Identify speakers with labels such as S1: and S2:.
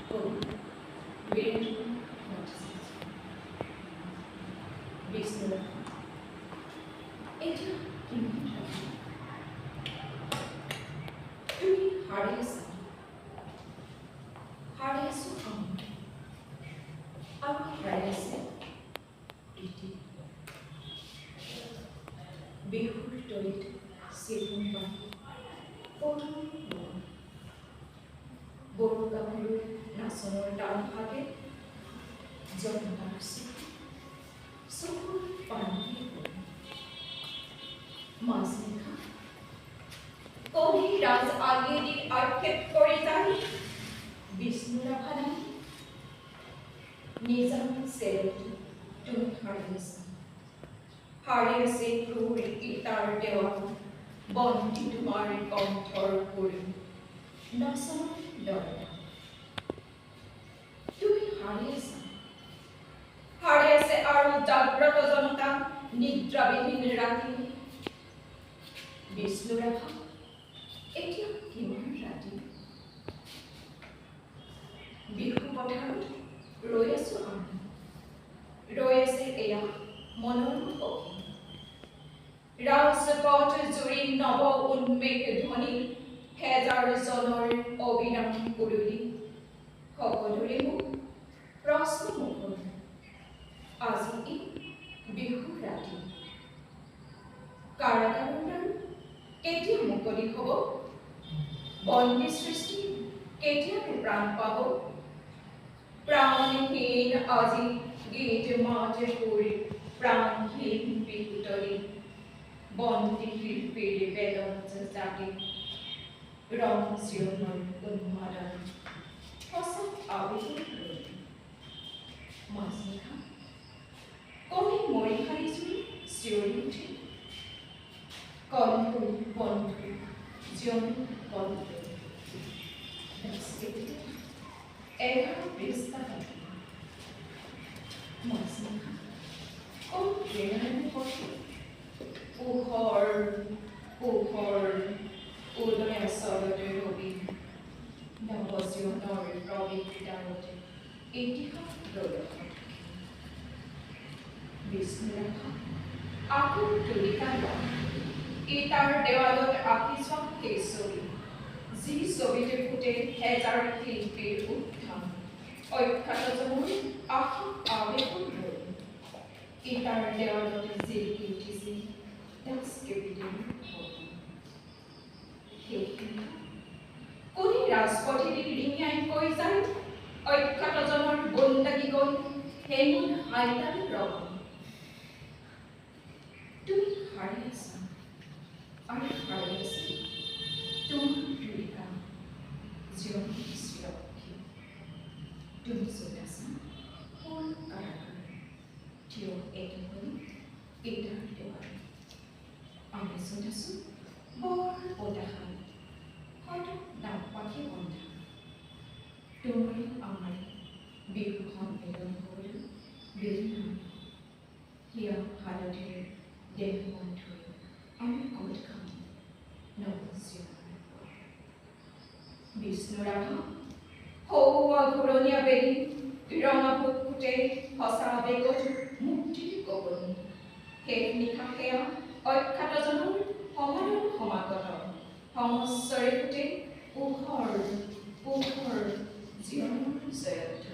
S1: Oh, wait. Bismillah. Eta kimi তুমি হাৰিয়েছো আমি হাৰিয়েছে বিহুৰ তলিত চেগুন পানী বড়ো গাভৰুৰ নাচনৰ তাল ভাগে জন্মাৰ চকুৰ পানী মাজনিশা কবি ৰাজ আগেদি আক্ষেপ কৰি যায় বিষ্ণুৰা ভালা নিজাম চেৰটি তুমি হাৰিয়েছে ক্ৰূৰ ইটাৰ দেৱা বন্তি তোমাৰ কণ্ঠৰ কৰি নাচনৰ লৰা তুমি হাৰিয়েছে আৰু জাগ্ৰত জনতা নিদ্ৰাবিহীন ৰাতি বিষ্ণুৰা এতিয়া কিমান ৰাতি বিহু পথাৰত ৰৈ আছো আমি ৰৈ আছে এয়া মনৰ পক্ষী ৰাজপথ জুৰি নৱ উন্মেষ ধ্বনি হেজাৰ জনৰ অবিৰাম কুৰুলি সকলোৰে মোক প্ৰশ্ন মুখৰ আজি এই বিহু ৰাতি কাৰাগাৰৰ কেতিয়া মুকলি হ'ব বন্দী সৃষ্টি কেতিয়া প্ৰাণ পাব প্ৰাণহীন আজি গীত মাত কৰি প্ৰাণহীন বিহুতলি বন্দী শিল্পীৰ বেদন জাতি ৰং চিৰণৰ উন্মাদন সঁচা আবেগৰ মাজনিশা কবি মৰিশালী জুৰি চিঞৰি উঠে কণ্ঠু বন্ধু জন কণ্ঠু 11 মাজনিশা পোহৰ উদয় আচলতে ৰবি নৱজীৱনৰ প্ৰবৃত্তিতাৰতে ইতিহাস প্ৰদৰ্শন বিষ্ণুৰেখা আকৌ তুলিকা ইটাৰ দেৱালত আঁকি যোৱা সেই ছবি যি ছবিতে ফুটে হেজাৰ শিল্পীৰ উত্থান অখ্যাতজনৰ আবেগৰ ৰূপ ইটাৰ দেৱালত জিলিকি উঠিছিল কোনে ৰাজপথেদি ৰিঙিয়াই কৈ যায় অখ্যাতজনৰ বন্দাগী গৈ হেমুন হাইতাল ৰব তুমি হাৰিয়েছা আৰু হাৰিয়েছা তোমাৰ তুলিকা জীৱন শ্ৰীৰক্ষী তুমি চলাছা সৰু কাৰাগাৰ থিয় একেখন ইটাৰ দেৱাল আমি চলাছো বৰ পতাশাল হয়তো দাঁত পাখি বন্ধা তুমি আমাৰ বিহু সন্মিলন হ'বলৈ বিভিন্ন হিয়া হালধিৰ দেহ বন্ধুৰ আমি গোট খাম বিষ্ণুৰাভা হৌৱা ঘূৰণীয়া বেলি ৰঙা ভোক ফুটে সঁচা বেগত মুক্তিৰ কবনি শেষ নিশা সেয়া অখ্যাতজনৰ সমাদৰ সমাগত সমস্বৰে ফুটে পোহৰ জীৱনৰ জয়ধ্বনি